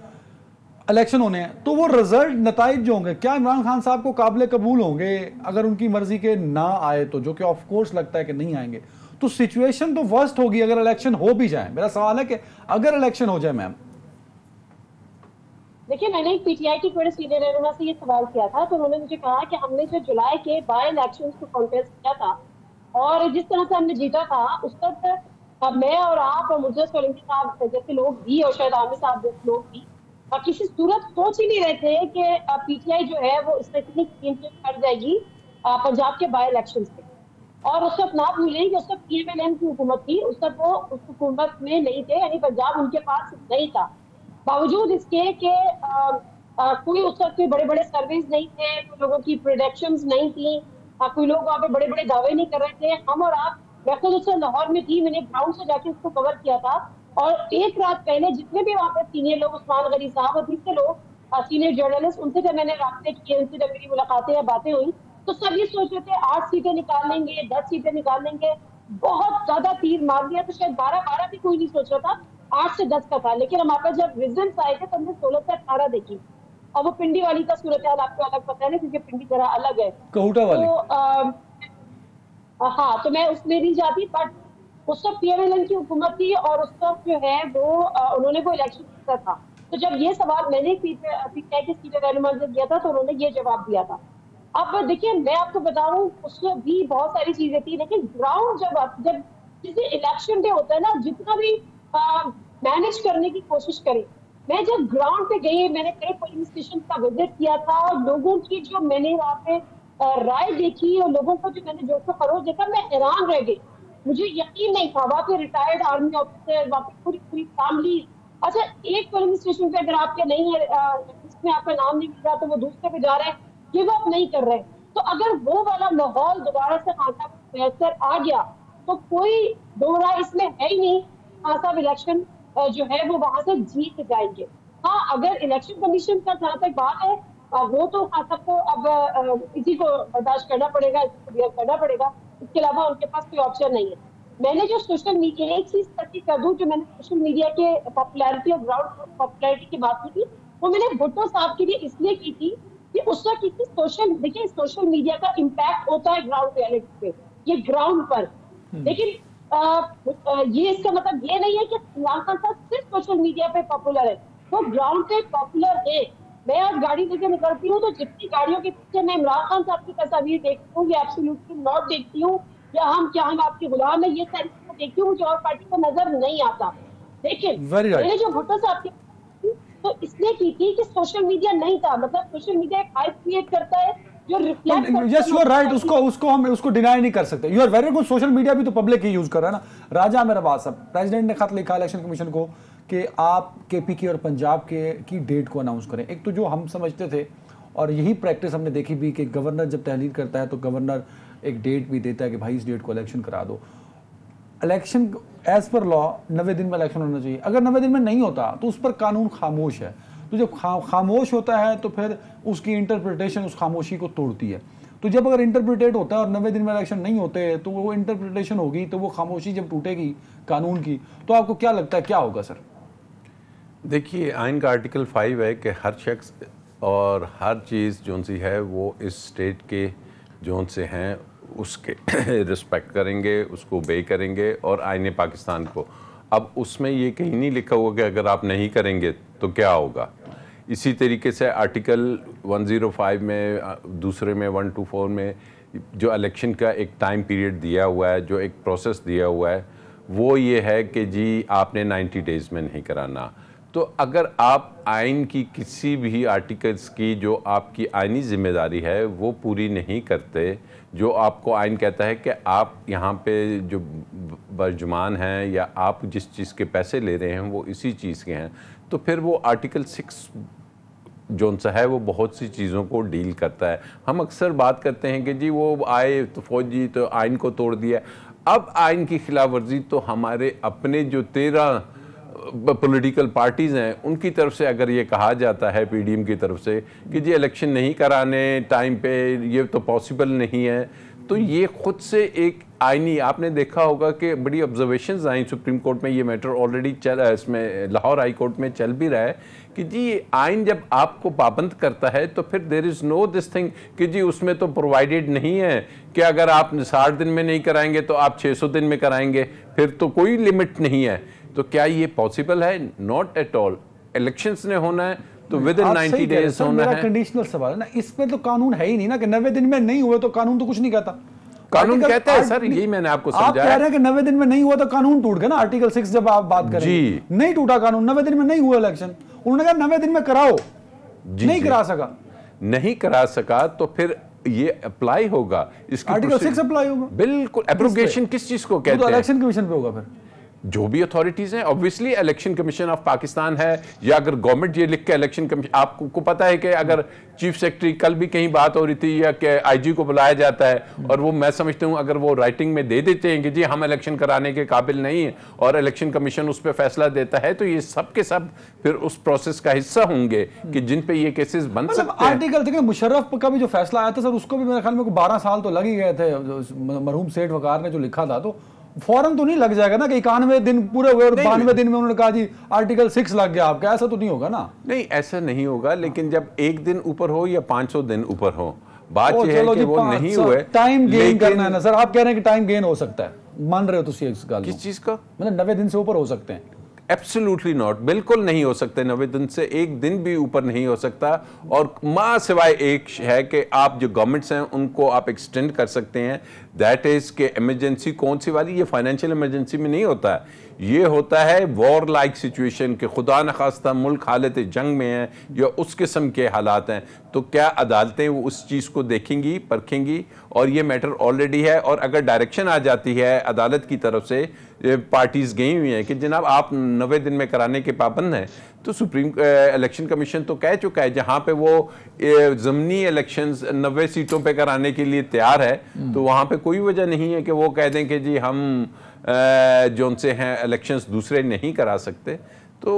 इलेक्शन होने हैं, तो वो रिजल्ट नताइज जो होंगे क्या इमरान खान साहब को काबिल कबूल होंगे अगर उनकी मर्जी के ना आए तो, जो कि ऑफ कोर्स लगता है कि नहीं आएंगे, तो सिचुएशन तो वर्स्ट होगी अगर इलेक्शन हो भी जाए। मेरा सवाल है कि अगर इलेक्शन हो जाए मैम। देखिए, मैंने एक पीटीआई की बड़े सीनियर रहनुमा से ये सवाल किया था, तो उन्होंने मुझे कहा कि हमने जो जुलाई के बाय इलेक्शन को कॉन्टेस्ट किया था और जिस तरह से हमने जीता था उस पर मैं और आप और मुर्जा सोलंकी साहब जैसे लोग भी और शायद आमिर साहब जैसे लोग भी किसी सूरत सोच ही नहीं रहे थे कि पीटीआई जो है वो इसमें इतनी कीमत कर जाएगी पंजाब के बाय इलेक्शन पे। और उस वक्त ना भूलें कि उस वक्त PMLN की हुकूमत थी, उस वक्त वो उस हुकूमत में नहीं थे, यानी पंजाब उनके पास नहीं था। बावजूद इसके कि कोई उस वक्त कोई बड़े बड़े सर्वेज नहीं थे, कोई लोगों की प्रोडक्शंस नहीं थी, कोई लोग वहाँ पे बड़े बड़े दावे नहीं कर रहे थे। हम और आप, मैं खुद उससे लाहौर में थी, मैंने ग्राउंड से जाके उसको कवर किया था और एक रात पहले जितने भी वहाँ पे सीनियर लोग, उस्मान गनी साहब और दूसरे लोग सीनियर जर्नलिस्ट, उनसे जब मैंने रास्ते किए, उनसे जब मेरी मुलाकातें या बातें हुई, तो सब ये सोच रहे थे 8 सीटें निकाल लेंगे, 10 सीटें निकाल लेंगे। बहुत ज्यादा तीर मार दिया, तो शायद 12 भी कोई नहीं सोच रहा था, 8 से 10 का था। लेकिन हमारे पास जब रिजल्ट आए थे तो हमने 16 से 18 देखी। और वो पिंडी वाली का सूरत हाल आपको अलग पता है ना, क्योंकि पिंडी जरा अलग है। कहूटा वाली। तो हाँ, तो मैं उसमें नहीं जाती, बट उस वक्त PMLN की हुकूमत थी और उस वक्त जो है वो उन्होंने वो इलेक्शन जीता था। तो जब ये सवाल मैंने पीटीआई के सीनियर रहनुमा से किया था तो उन्होंने ये जवाब दिया था। अब देखिए, मैं आपको बताऊं उसमें भी बहुत सारी चीजें थी, लेकिन ग्राउंड जब किसी इलेक्शन डे होता है ना, जितना भी मैनेज करने की कोशिश करें। मैं जब ग्राउंड पे गई, मैंने कई पोलिंग स्टेशन का विजिट किया था और लोगों की जो मैंने वहाँ पे राय देखी और लोगों को जो मैंने जोशो खरोश देखा, मैं हैरान रह गई। मुझे यकीन नहीं था, वहाँ पे रिटायर्ड आर्मी ऑफिसर, वहाँ पे पूरी फैमिली। अच्छा, एक पोलिंग स्टेशन पे अगर आपके नहीं है, इसमें आपका नाम नहीं मिल रहा, तो वो दूसरे पे जा रहे हैं, गिव अप नहीं कर रहे। तो अगर वो वाला माहौल दोबारा से खान साहब बेहतर आ गया तो कोई दो राय इसमें है ही नहीं, खान साहब इलेक्शन जो है वो वहां से जीत जाएंगे। हाँ, अगर इलेक्शन कमीशन का जहाँ तक बात है, वो तो खान साहब को अब इसी को बर्दाश्त करना पड़ेगा, इसको बियर करना पड़ेगा, इसके अलावा उनके पास कोई ऑप्शन नहीं है। मैंने जो सोशल मीडिया, एक चीज तक कर दूं, जो मैंने सोशल मीडिया के पॉपुलैरिटी और ग्राउंड पॉपुलैरिटी की बात की थी, वो मैंने भुट्टो साहब के लिए इसलिए की थी कि उस वक्त देखिए सोशल मीडिया का इम्पैक्ट होता है ग्राउंड रियलिटी पे, ये ग्राउंड पर। लेकिन ये इसका मतलब ये नहीं है कि इमरान खान साहब सिर्फ सोशल मीडिया पे पॉपुलर है, वो ग्राउंड पे पॉपुलर है। मैं आज गाड़ी लेके निकलती हूँ तो जितनी गाड़ियों के पीछे मैं इमरान खान साहब की तस्वीर देखती हूँ या एब्सोल्युटली नॉट देखती हूँ या हम आपके गुलाम है, ये सारी चीजें देखती हूँ, मुझे और पार्टी को नजर नहीं आता। लेकिन मैंने जो भुट्टो साहब की तो इसलिए की थी कि सोशल मीडिया नहीं था, मतलब सोशल मीडिया एक हाइप क्रिएट करता है जो रिफ्लेक्ट करता है। यस, यू आर राइट, उसको हम उसको डिनाई नहीं कर सकते। You are very good. Social media भी तो पब्लिक ही यूज कर रहा है ना। राजा मेरा बात साहब, प्रेसिडेंट ने खत लिखा इलेक्शन कमीशन को कि आप KPK और पंजाब के की डेट को अनाउंस करें। एक तो जो हम समझते थे और यही प्रैक्टिस हमने देखी भी कि गवर्नर जब तहलील करता है तो गवर्नर एक डेट भी देता है कि भाई इस डेट को इलेक्शन करा दो। इलेक्शन एज पर लॉ 90 दिन में इलेक्शन होना चाहिए। अगर 90 दिन में नहीं होता तो उस पर कानून खामोश है। तो जब खामोश होता है तो फिर उसकी इंटरप्रिटेशन उस खामोशी को तोड़ती है। तो जब अगर इंटरप्रिटेट होता है और 90 दिन में इलेक्शन नहीं होते तो वो इंटरप्रिटेशन होगी, तो वो खामोशी जब टूटेगी कानून की, तो आपको क्या लगता है क्या होगा सर? देखिए, आइन का आर्टिकल 5 है कि हर शख्स और हर चीज़ जो सी है वो इस स्टेट के जोन से हैं उसके रिस्पेक्ट करेंगे, उसको बे करेंगे और आईने पाकिस्तान को। अब उसमें ये कहीं नहीं लिखा हुआ कि अगर आप नहीं करेंगे तो क्या होगा। इसी तरीके से आर्टिकल 105 में, दूसरे में 124 में जो इलेक्शन का एक टाइम पीरियड दिया हुआ है, जो एक प्रोसेस दिया हुआ है, वो ये है कि जी आपने 90 डेज़ में नहीं कराना। तो अगर आप आइन की किसी भी आर्टिकल्स की जो आपकी आइनी जिम्मेदारी है वो पूरी नहीं करते, जो आपको आइन कहता है कि आप यहाँ पे जो बर्जुमान हैं या आप जिस चीज़ के पैसे ले रहे हैं वो इसी चीज़ के हैं, तो फिर वो आर्टिकल 6 जोन सा है वो बहुत सी चीज़ों को डील करता है। हम अक्सर बात करते हैं कि जी वो आए तो फौजी तो आइन को तोड़ दिया। अब आइन की खिलाफ वर्जी तो हमारे अपने जो 13 पॉलिटिकल पार्टीज़ हैं उनकी तरफ से अगर ये कहा जाता है पीडीएम की तरफ से कि जी इलेक्शन नहीं कराने टाइम पे, ये तो पॉसिबल नहीं है, तो ये खुद से एक आईनी, आपने देखा होगा कि बड़ी ऑब्जर्वेशंस आई सुप्रीम कोर्ट में, ये मैटर ऑलरेडी चल, इसमें लाहौर हाई कोर्ट में चल भी रहा है कि जी ये आइन जब आपको पाबंद करता है तो फिर there is no this thing कि जी उसमें तो प्रोवाइडेड नहीं है कि अगर आप 60 दिन में नहीं कराएंगे तो आप 600 दिन में कराएंगे, फिर तो कोई लिमिट नहीं है। तो क्या ये पॉसिबल है? Not at all. इलेक्शंस ने होना है तो विद इन 90 डेज होना है। कंडीशनल सवाल है ना, इसमें तो कानून है ही नहीं ना कि 90 दिन में नहीं हुए तो कानून तो कुछ नहीं कहता। कानून कहता है सर, यही मैंने आपको समझाया। आप कह रहे हैं कि 90 दिन में नहीं हुआ तो कानून टूट गया ना। आर्टिकल 6 जब आप बात करें जी, नहीं टूटा कानून, 90 दिन में नहीं हुआ इलेक्शन, उन्होंने कहा 90 दिन में कराओ, नहीं करा सका, नहीं करा सका तो फिर ये अप्लाई होगा, इसकी आर्टिकल 6 अप्लाई होगा। बिल्कुल। एब्रोगेशन किस चीज को कहते हैं? इलेक्शन कमीशन पे होगा फिर जो भी अथॉरिटीज हैं, obviously election commission of Pakistan है, या अगर गवर्नमेंट ये लिख के इलेक्शन कमीशन, आपको पता है कि अगर चीफ सेक्रेटरी, कल भी कहीं बात हो रही थी, या कि आईजी को बुलाया जाता है और वो, मैं समझता हूं अगर वो राइटिंग में दे देते हैं कि जी हम इलेक्शन कराने के काबिल नहीं है और इलेक्शन कमीशन उस पर फैसला देता है, तो ये सब के सब फिर उस प्रोसेस का हिस्सा होंगे कि जिन पे ये केसेस बन सकते हैं। आर्टिकल देखिए, मुशर्रफ का भी जो फैसला आया था सर, उसको भी मेरे ख्याल में 12 साल तो लग ही गए थे, मरहूम सेठ वकार ने जो लिखा था, तो फौरन तो नहीं लग जाएगा ना कि 91 दिन पूरे हुए और 92 दिन में उन्होंने कहा जी आर्टिकल 6 लग गया आपका, ऐसा तो नहीं होगा ना। नहीं, ऐसा नहीं होगा, लेकिन जब एक दिन ऊपर हो या 500 दिन ऊपर हो, बात यह है कि वो नहीं हुए। टाइम गेन करना है ना सर, आप कह रहे हैं कि टाइम गेन हो सकता है, मान रहे हो तुम इस गल किस चीज का? मतलब 90 दिन से ऊपर हो सकते हैं? एब्सोल्युटली नॉट, बिल्कुल नहीं हो सकते। 90 दिन से एक दिन भी ऊपर नहीं हो सकता। और मां सिवाय एक है कि आप जो गवर्नमेंट्स हैं उनको आप एक्सटेंड कर सकते हैं, दैट इज के इमरजेंसी कौन सी वाली, ये फाइनेंशियल इमरजेंसी में नहीं होता है, ये होता है वॉर लाइक सिचुएशन के, खुदा न खास्ता मुल्क हालत जंग में है या उस किस्म के हालात हैं, तो क्या अदालतें वो उस चीज़ को देखेंगी, परखेंगी? और ये मैटर ऑलरेडी है, और अगर डायरेक्शन आ जाती है अदालत की तरफ से, पार्टीज़ गई हुई हैं कि जनाब आप 90 दिन में कराने के पाबंद हैं, तो सुप्रीम इलेक्शन कमीशन तो कह चुका है जहां पे वो ज़मीनी इलेक्शंस 90 सीटों पे कराने के लिए तैयार है, तो वहां पे कोई वजह नहीं है कि वो कह दें कि जी हम जो उनसे हैं इलेक्शंस दूसरे नहीं करा सकते। तो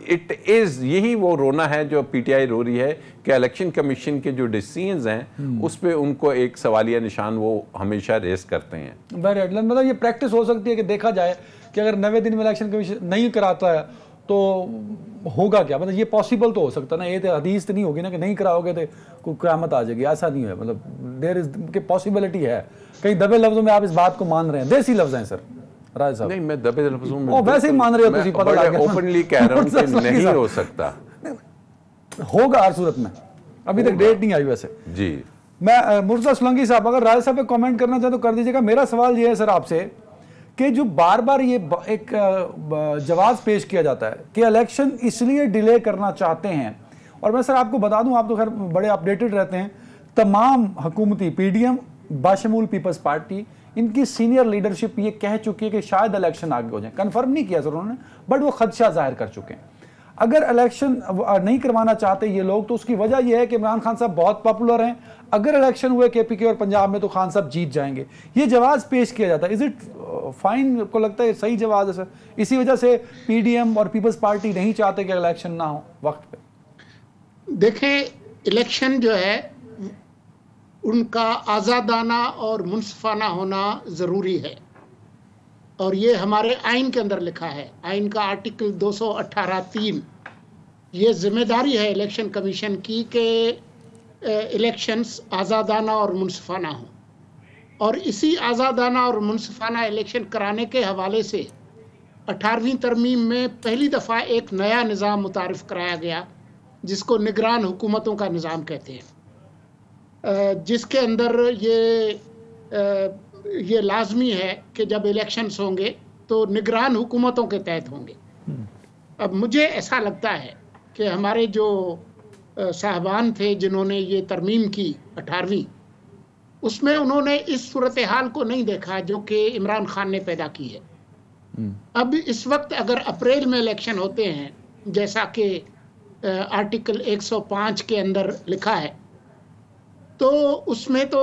इट इज़, यही वो रोना है जो पीटीआई रो रही है कि इलेक्शन कमीशन के जो डिसीजंस हैं उस पे उनको एक सवालिया निशान वो हमेशा रेस करते हैं। मतलब ये प्रैक्टिस हो सकती है कि देखा जाए कि अगर 90 दिन में इलेक्शन कमीशन नहीं कराता है तो होगा क्या, मतलब ये पॉसिबल तो हो सकता है ना, ये तो हदीस तो नहीं होगी ना कि नहीं कराओगे तो कोई क़यामत आ जाएगी, ऐसा नहीं है। मतलब देयर इज के पॉसिबिलिटी है। कई दबे लफ्जों में आप इस बात को मान रहे हैं, देसी लफ्ज हैं सर राज साहब। नहीं, मैं दबे लफ्जों में वैसे ही मान रहे हो, तुझे पता लग गया, ओपनली कह रहा हूं कि नहीं हो सकता, होगा हर सूरत में, अभी तक डेट नहीं आई वैसे जी। मैं मुर्तज़ा सोलंकी साहब, अगर राज साहब पे कमेंट करना चाहे तो कर दीजिएगा। मेरा सवाल ये है सर आपसे कि जो बार बार ये एक जवाब पेश किया जाता है कि इलेक्शन इसलिए डिले करना चाहते हैं, और मैं सर आपको बता दूं, आप तो खैर बड़े अपडेटेड रहते हैं, तमाम हुकूमती पीडीएम बाशमूल पीपल्स पार्टी, इनकी सीनियर लीडरशिप ये कह चुकी है कि शायद इलेक्शन आगे हो जाए। कंफर्म नहीं किया सर उन्होंने, बट वो खदशा जाहिर कर चुके हैं। अगर इलेक्शन नहीं करवाना चाहते ये लोग, तो उसकी वजह यह है कि इमरान खान साहब बहुत पॉपुलर हैं, अगर इलेक्शन हुए केपीके और पंजाब में तो खान साहब जीत जाएंगे। ये जवाब पेश किया जाता है, इज इट फाइन? को लगता है सही जवाब है सर? इसी वजह से पीडीएम और पीपल्स पार्टी नहीं चाहते कि इलेक्शन ना हो वक्त पे। देखें, इलेक्शन जो है उनका आज़ादाना और मुनसिफाना होना ज़रूरी है, और ये हमारे आइन के अंदर लिखा है। आइन का आर्टिकल 218(3), ये जिम्मेदारी है इलेक्शन कमीशन की कि इलेक्शंस आज़ादाना और मुनसिफाना हों, और इसी आज़ादाना और मुनसिफाना इलेक्शन कराने के हवाले से 18वीं तरमीम में पहली दफ़ा एक नया निज़ाम मुतारिफ़ कराया गया जिसको निगरान हुकूमतों का निज़ाम कहते हैं, जिसके अंदर ये लाजमी है कि जब इलेक्शंस होंगे तो निगरान हुकूमतों के तहत होंगे। अब मुझे ऐसा लगता है कि हमारे जो साहबान थे जिन्होंने ये तरमीम की 18वीं, उसमें उन्होंने इस सूरत हाल को नहीं देखा जो कि इमरान खान ने पैदा की है। अब इस वक्त अगर अप्रैल में इलेक्शन होते हैं, जैसा कि आर्टिकल 105 के अंदर लिखा है, तो उसमें तो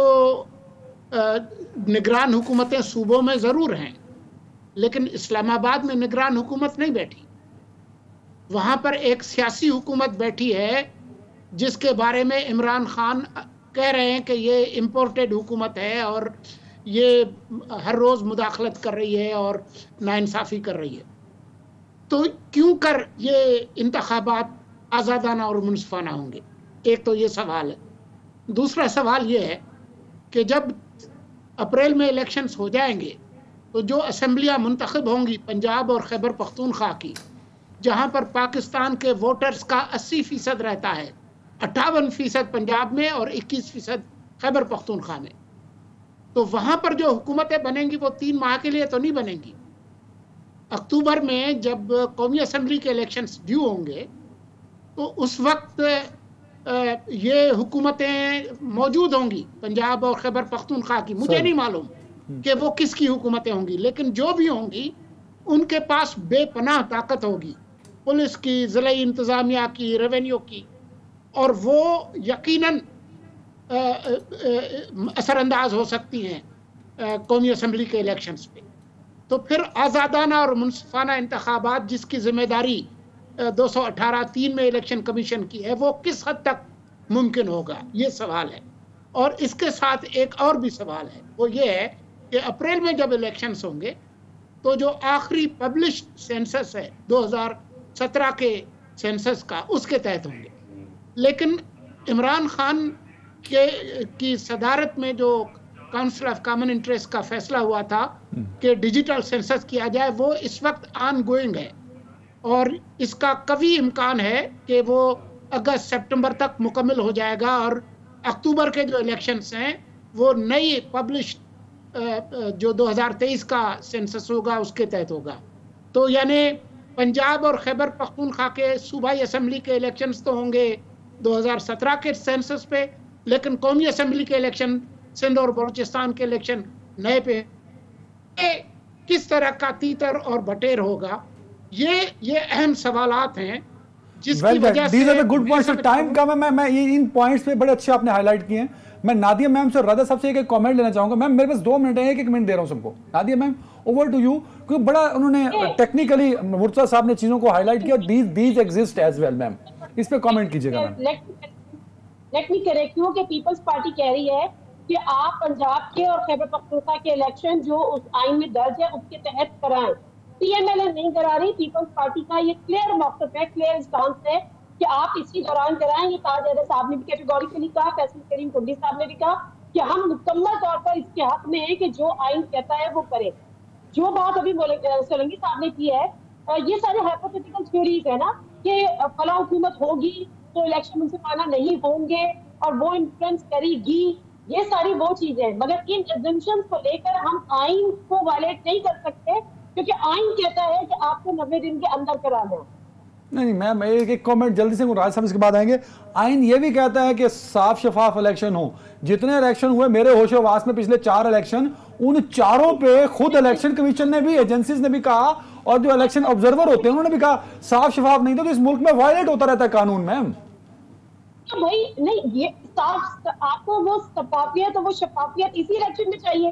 निगरान हुकूमतें सूबों में ज़रूर हैं, लेकिन इस्लामाबाद में निगरान हुकूमत नहीं बैठी। वहाँ पर एक सियासी हुकूमत बैठी है जिसके बारे में इमरान खान कह रहे हैं कि ये इम्पोर्टेड हुकूमत है और ये हर रोज़ मुदाखलत कर रही है और नाइंसाफ़ी कर रही है। तो क्यों कर ये इंतखाबात आज़ादाना और मुनसिफाना होंगे? एक तो ये सवाल है। दूसरा सवाल ये है कि जब अप्रैल में इलेक्शंस हो जाएंगे तो जो असम्बलियाँ मुंतखब होंगी पंजाब और खैबर पख्तूनख्वा की, जहाँ पर पाकिस्तान के वोटर्स का 80% रहता है, 58% पंजाब में और 21% खैबर पख्तूनख्वा में, तो वहाँ पर जो हुकूमतें बनेंगी वो 3 माह के लिए तो नहीं बनेंगी। अक्टूबर में जब कौमी असम्बली के इलेक्शंस ड्यू होंगे तो उस वक्त ये हुकूमतें मौजूद होंगी पंजाब और खैबर पख्तूनख्वा की। मुझे नहीं मालूम कि वो किसकी हुकूमतें होंगी, लेकिन जो भी होंगी उनके पास बेपनाह ताकत होगी, पुलिस की, ज़िले इंतज़ामिया की, रेवेन्यू की, और वो यकीनन असरअंदाज हो सकती हैं कौमी असम्बली के इलेक्शंस पे। तो फिर आज़ादाना और मुनसिफाना इंतखाबात जिसकी जिम्मेदारी 218(3) में इलेक्शन कमीशन की है, वो किस हद तक मुमकिन होगा, ये सवाल है। और इसके साथ एक और भी सवाल है, वो ये है कि अप्रैल में जब इलेक्शंस होंगे तो जो आखिरी पब्लिश्ड सेंसस है 2017 के सेंसस का, उसके तहत होंगे। लेकिन इमरान खान की सदारत में जो काउंसिल ऑफ कॉमन इंटरेस्ट का फैसला हुआ था कि डिजिटल सेंसस किया जाए, वो इस वक्त ऑन गोइंग है और इसका कभी इम्कान है कि वो अगस्त सितंबर तक मुकम्मल हो जाएगा और अक्टूबर के जो इलेक्शंस हैं वो नई पब्लिश जो 2023 का सेंसस होगा उसके तहत होगा। तो यानी पंजाब और खैबर पख्तूनख्वा के सूबाई असम्बली के इलेक्शंस तो होंगे 2017 के सेंसस पे, लेकिन कौमी असम्बली के इलेक्शन, सिंध और बलूचिस्तान के इलेक्शन नए पे। किस तरह का तीतर और बटेर होगा, ये अहम सवालात हैं जिसकी वजह से गुड पॉइंट्स। टाइम कम है, मैं इन पॉइंट्स पे बड़े अच्छे आपने हाईलाइट किए हैं। मैं नादिया मैम से, राजा साहब से एक कमेंट लेना चाहूंगा। मैम मेरे पास 2 मिनट है, एक मिनट दे रहा हूं सबको। Nadia ma'am, over to you, क्योंकि बड़ा उन्होंने टेक्निकली मुर्तजा साहब ने चीजों को हाईलाइट किया। These exist as well. Ma'am इस पे कमेंट कीजिएगा। Ma'am let me correct you कि पीपल्स पार्टी कह रही है कि आप पंजाब के और खैबर पख्तूनख्वा के इलेक्शन जो उस आइन में दर्ज है उसके तहत कराएं। पीएमएलए नहीं करा रही। पीपल्स पार्टी का ये क्लियर मौक़िफ़ है, क्लियर स्टांस है कि आप इसी दौरान कराएं। ये ताज हैदर साहब ने भी कैटेगोरिकली कहा, फैसल करीम कुंडी साहब ने भी कहा कि हम मुकम्मल तौर पर इसके हक में हैं कि जो आइन कहता है वो करें। जो बात अभी सोलंकी साहब ने की है, ये सारे हाइपोथेटिकल थ्योरीज है ना कि फला हुकूमत होगी तो इलेक्शन मुनसिफाना नहीं होंगे और वो इन्फ्लुएंस करेगी, ये सारी वो चीजें। मगर इन एजम्पशंस को लेकर हम आइन को वायलेट नहीं कर सकते, क्योंकि आइन कहता है कि आपको 90 दिन के अंदर कराना है। नहीं मैम, एक कमेंट जल्दी से, राज साहब इसके बाद आएंगे। आइन ये भी कहता है कि साफ शफाफ इलेक्शन हो। जितने इलेक्शन हुए मेरे होशोवास में पिछले 4 इलेक्शन, उन चारों पे खुद इलेक्शन कमीशन ने भी, एजेंसीज ने भी कहा और जो इलेक्शन ऑब्जर्वर होते हैं उन्होंने भी कहा साफ शफाफ नहीं था। तो इस मुल्क में वायलेट होता रहता है कानून। मैम तो भाई नहीं, ये साफ, आपको वो शफाफियत, तो वो शफाफियत इसी इलेक्शन में चाहिए।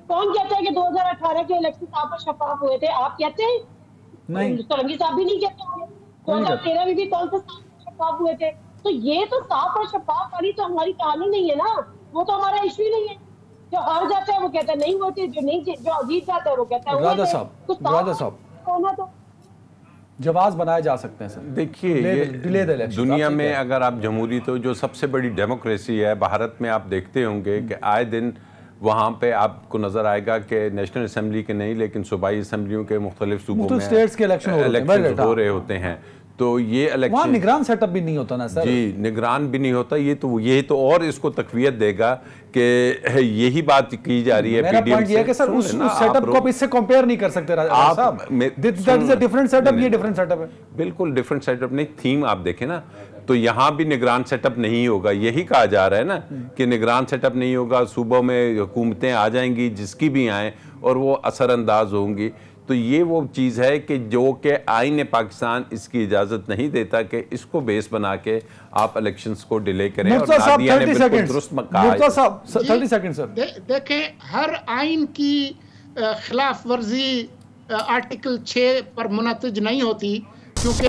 कौन कहता है कि 2018 के इलेक्शन साफ और शफाफ हुए थे? आप कहते हैं? नहीं, सोलंकी साहब भी नहीं कहते होंगे। 2013 में भी कौन से साफ और शफाफ हुए थे? तो ये तो साफ और शफाफ वाली तो हमारी कहानी नहीं है ना, वो तो हमारा इशू ही नहीं है। जो हार जाता है वो कहता है नहीं होते, जो नहीं, जो जीत जाता है वो कहता है। राजा साहब तो जवाब बनाए जा सकते हैं सर। देखिए, दुनिया में अगर आप जमहूरी, तो जो सबसे बड़ी डेमोक्रेसी है भारत में, आप देखते होंगे कि आए दिन वहाँ पे आपको नज़र आएगा कि नेशनल असेंबली के नहीं लेकिन सूबाई असम्बलियों के मुख्तलिफ सूबों में स्टेट्स के इलेक्शन हो रहे होते हैं। तो ये इलेक्शन, निगरान सेटअप भी नहीं होता ना सर। जी, निगरान भी नहीं होता। ये तो और इसको तकवीयत देगा कि यही बात की जा रही है। मेरा पॉइंट ये है कि सर उस सेटअप को आप इससे कंपेयर नहीं कर सकते साहब। That is a different setup, ये डिफरेंट सेटअप है। बिल्कुल डिफरेंट सेटअप नहीं। थीम आप देखें ना, तो यहाँ भी निगरान सेटअप नहीं होगा। यही कहा जा रहा है ना कि निगरान सेटअप नहीं होगा, सूबों में हुकूमतें आ जाएंगी जिसकी भी आए और वो असरअंदाज होंगी। तो ये वो चीज़ है कि जो कि आईन पाकिस्तान इसकी इजाज़त नहीं देता कि इसको बेस बना के आप इलेक्शंस को डिले करें। और मुर्तज़ा साहब नादिया ने 30 बिल्कुल सेकंड, दुरुस्त कहा है। मुर्तज़ा साहब 30 सेकंड सर। देखें, हर आइन की खिलाफ वर्जी आर्टिकल 6 पर मुनतज नहीं होती, क्योंकि